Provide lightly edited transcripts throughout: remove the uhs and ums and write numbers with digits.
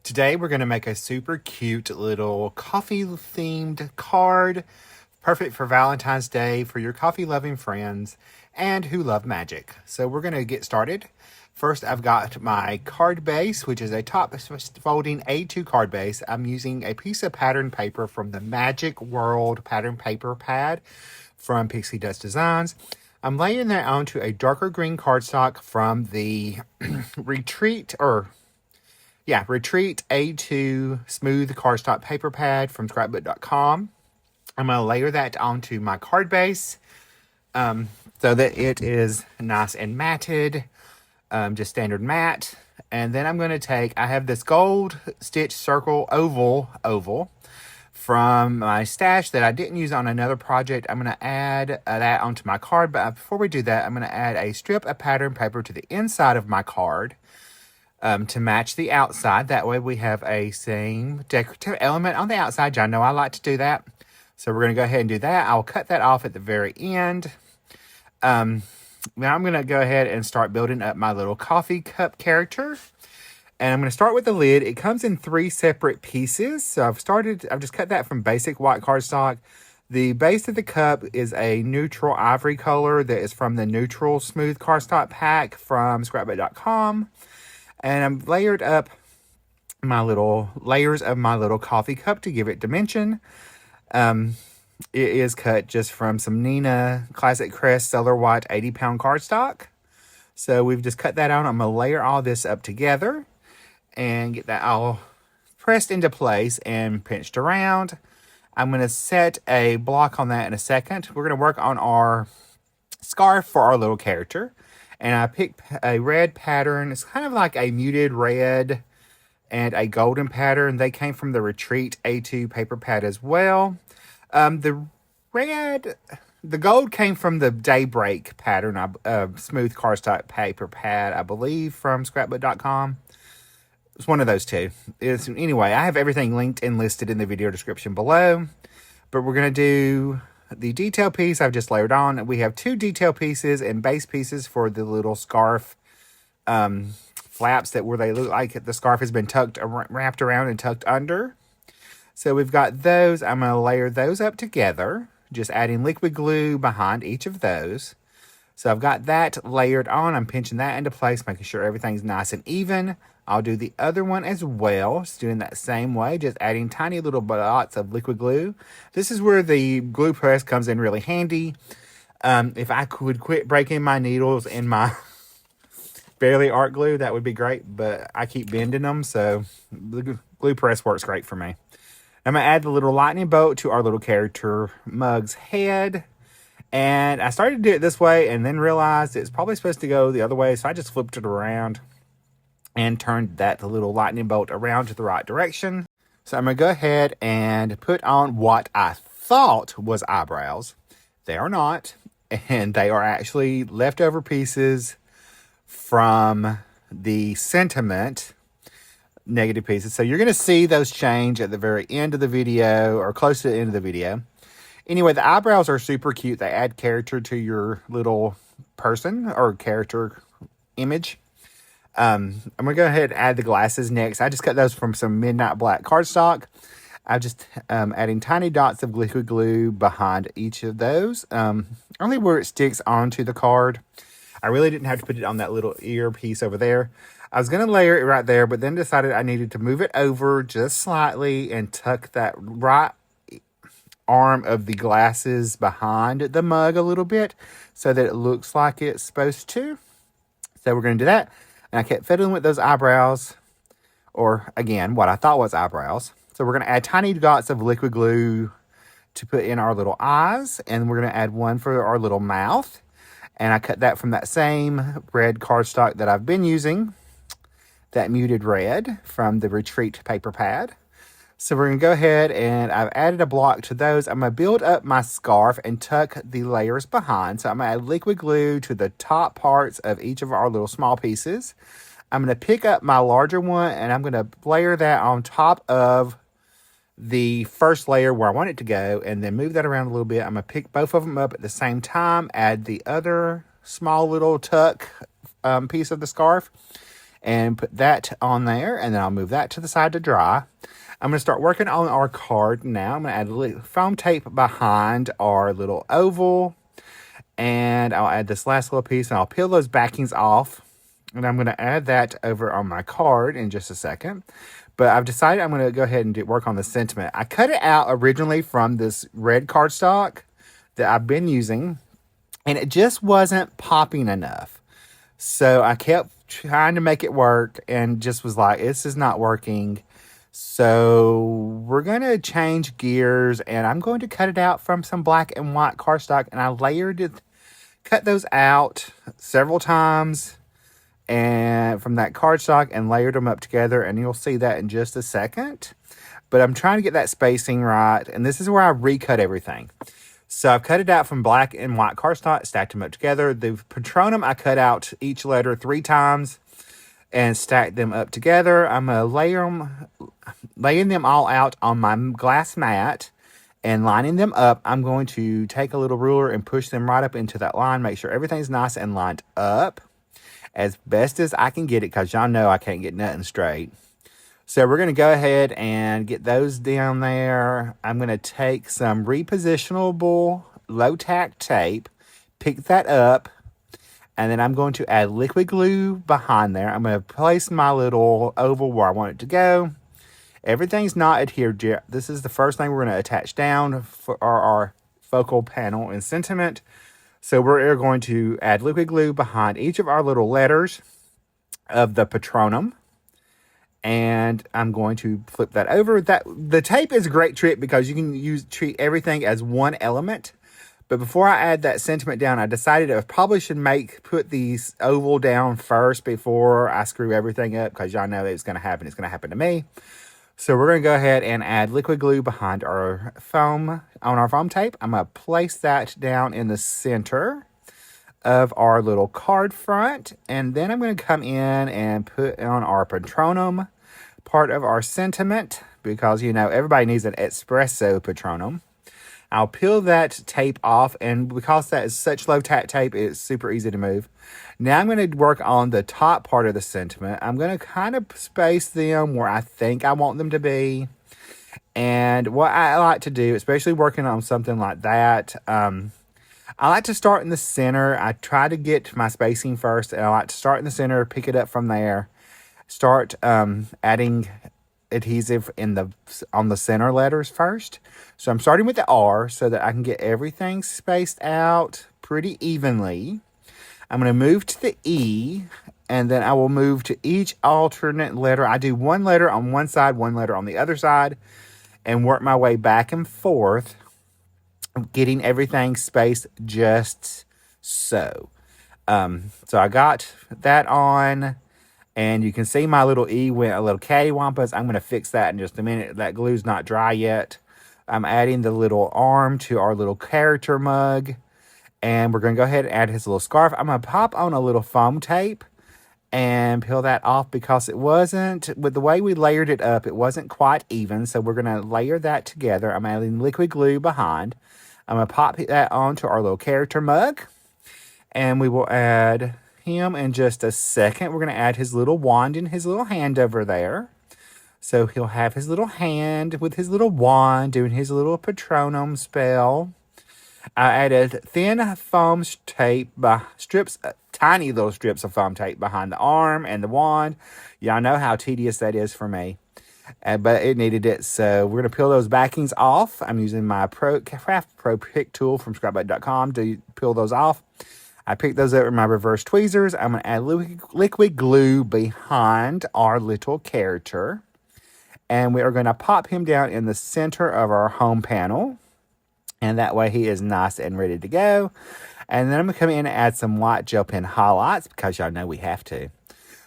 Today we're going to make a super cute little coffee themed card, perfect for Valentine's Day for your coffee loving friends and who love magic. So we're going to get started. First, I've got my card base, which is a top folding A2 card base. I'm using a piece of pattern paper from the Magic World pattern paper pad from Pixi Dust Designs. I'm laying that onto a darker green cardstock from the Retreat A2 smooth cardstock paper pad from scrapbook.com. I'm going to layer that onto my card base so that it is nice and matted, just standard matte. And then I'm going to I have this gold stitch circle oval from my stash that I didn't use on another project. I'm going to add that onto my card. But before we do that, I'm going to add a strip of pattern paper to the inside of my card. To match the outside. That way we have a same decorative element on the outside. Y'all know I like to do that. So we're going to go ahead and do that. I'll cut that off at the very end. Now I'm going to go ahead and start building up my little coffee cup character. And I'm going to start with the lid. It comes in 3 separate pieces. So I've just cut that from basic white cardstock. The base of the cup is a neutral ivory color that is from the neutral smooth cardstock pack from scrapbook.com. And I've layered up my little layers of my little coffee cup to give it dimension. It is cut just from some Nina Classic Crest Cellar White 80-pound cardstock. So we've just cut that out. I'm going to layer all this up together and get that all pressed into place and pinched around. I'm going to set a block on that in a second. We're going to work on our scarf for our little character. And I picked a red pattern. It's kind of like a muted red and a golden pattern. They came from the Retreat A2 paper pad as well. The gold came from the Daybreak pattern, smooth cardstock paper pad, I believe, from scrapbook.com. It's one of those two. Anyway, I have everything linked and listed in the video description below. But we're going to do the detail piece I've just layered on. We have 2 detail pieces and base pieces for the little scarf flaps where they look like the scarf has been wrapped around and tucked under. So we've got those. I'm going to layer those up together, just adding liquid glue behind each of those. So I've got that layered on. I'm pinching that into place, making sure everything's nice and even. I'll do the other one as well, just doing that same way, just adding tiny little dots of liquid glue. This is where the glue press comes in really handy. If I could quit breaking my needles in my barely art glue, that would be great, but I keep bending them, so the glue press works great for me. I'm going to add the little lightning bolt to our little character mug's head. And I started to do it this way and then realized it's probably supposed to go the other way, so I just flipped it around and turned the little lightning bolt around to the right direction. So I'm going to go ahead and put on what I thought was eyebrows. They are not, and they are actually leftover pieces from the sentiment negative pieces. So you're going to see those change at the very end of the video or close to the end of the video. Anyway, the eyebrows are super cute. They add character to your little person or character image. I'm going to go ahead and add the glasses next. I just cut those from some Midnight Black cardstock. I'm just adding tiny dots of liquid glue behind each of those, only where it sticks onto the card. I really didn't have to put it on that little ear piece over there. I was going to layer it right there, but then decided I needed to move it over just slightly and tuck that right arm of the glasses behind the mug a little bit so that it looks like it's supposed to. So we're going to do that. And I kept fiddling with those eyebrows, or again, what I thought was eyebrows. So we're going to add tiny dots of liquid glue to put in our little eyes. And we're going to add one for our little mouth. And I cut that from that same red cardstock that I've been using, that muted red from the Retreat paper pad. So we're going to go ahead and I've added a block to those. I'm going to build up my scarf and tuck the layers behind. So I'm going to add liquid glue to the top parts of each of our little small pieces. I'm going to pick up my larger one and I'm going to layer that on top of the first layer where I want it to go and then move that around a little bit. I'm going to pick both of them up at the same time, add the other small little tuck piece of the scarf, and put that on there, and then I'll move that to the side to dry. I'm going to start working on our card now. I'm going to add a little foam tape behind our little oval, and I'll add this last little piece, and I'll peel those backings off, and I'm going to add that over on my card in just a second. But I've decided I'm going to go ahead and work on the sentiment. I cut it out originally from this red cardstock that I've been using, and it just wasn't popping enough. So I kept trying to make it work and just was like, this is not working. So we're going to change gears, and I'm going to cut it out from some black and white cardstock, and I cut those out several times and from that cardstock and layered them up together, and you'll see that in just a second. But I'm trying to get that spacing right, and this is where I recut everything. So I've cut it out from black and white cardstock, stacked them up together. The Patronum, I cut out each letter 3 times and stacked them up together. I'm going to laying them all out on my glass mat and lining them up. I'm going to take a little ruler and push them right up into that line, make sure everything's nice and lined up as best as I can get it, because y'all know I can't get nothing straight. So we're going to go ahead and get those down there. I'm going to take some repositionable low-tack tape, pick that up, and then I'm going to add liquid glue behind there. I'm going to place my little oval where I want it to go. Everything's not adhered yet. This is the first thing we're going to attach down for our focal panel and sentiment. So we're going to add liquid glue behind each of our little letters of the Patronum. And I'm going to flip that over. The tape is a great trick because you can treat everything as one element. But before I add that sentiment down, I decided I probably should put the oval down first before I screw everything up, because y'all know it's going to happen. It's going to happen to me. So we're going to go ahead and add liquid glue behind our foam, on our foam tape. I'm going to place that down in the center of our little card front. And then I'm going to come in and put on our Patronum part of our sentiment, because, you know, everybody needs an Expresso Patronum. I'll peel that tape off, and because that is such low-tack tape, it's super easy to move. Now I'm going to work on the top part of the sentiment. I'm going to kind of space them where I think I want them to be. And what I like to do, especially working on something like that, I like to start in the center. I try to get my spacing first, and I like to start in the center, pick it up from there, start adding adhesive on the center letters first. So I'm starting with the R so that I can get everything spaced out pretty evenly. I'm going to move to the E, and then I will move to each alternate letter. I do one letter on one side, one letter on the other side, and work my way back and forth, getting everything spaced just so. So I got that on. And you can see my little E went a little cattywampus. I'm going to fix that in just a minute. That glue's not dry yet. I'm adding the little arm to our little character mug. And we're going to go ahead and add his little scarf. I'm going to pop on a little foam tape and peel that off, because it wasn't, with the way we layered it up, it wasn't quite even. So we're going to layer that together. I'm adding liquid glue behind. I'm going to pop that onto our little character mug. And we will add him in just a second. We're going to add his little wand and his little hand over there. So he'll have his little hand with his little wand doing his little Patronum spell. I added thin foam tape tiny little strips of foam tape behind the arm and the wand. Y'all know how tedious that is for me. But it needed it. So we're going to peel those backings off. I'm using my Craft Pro Pick tool from scrapbook.com to peel those off. I picked those up with my reverse tweezers. I'm going to add liquid glue behind our little character. And we are going to pop him down in the center of our home panel. And that way he is nice and ready to go. And then I'm going to come in and add some white gel pen highlights, because y'all know we have to.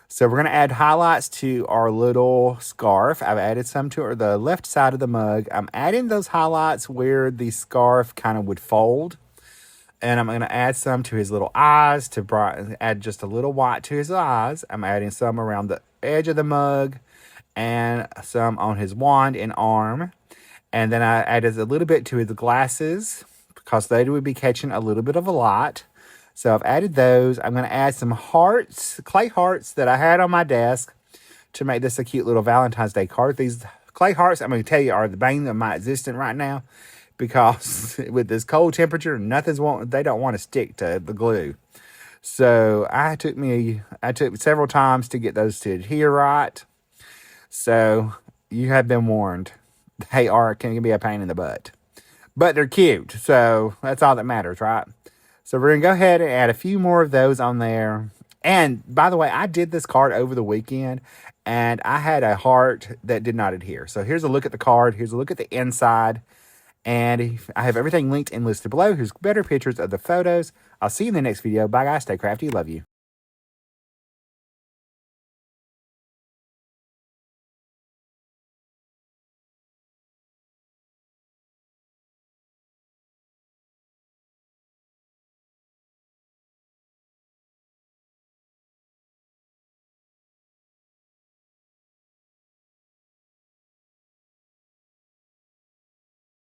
So we're going to add highlights to our little scarf. I've added some to the left side of the mug. I'm adding those highlights where the scarf kind of would fold. And I'm going to add some to his little eyes to add just a little white to his eyes. I'm adding some around the edge of the mug and some on his wand and arm. And then I added a little bit to his glasses, because they would be catching a little bit of a light. So I've added those. I'm going to add some hearts, clay hearts that I had on my desk to make this a cute little Valentine's Day card. These clay hearts, I'm going to tell you, are the bane of my existence right now, because with this cold temperature, they don't want to stick to the glue. So I took several times to get those to adhere right. So you have been warned. They can be a pain in the butt, but they're cute. So that's all that matters, right? So we're going to go ahead and add a few more of those on there. And by the way, I did this card over the weekend, and I had a heart that did not adhere. So here's a look at the card. Here's a look at the inside. And I have everything linked and listed below. Here's better pictures of the photos. I'll see you in the next video. Bye, guys. Stay crafty. Love you.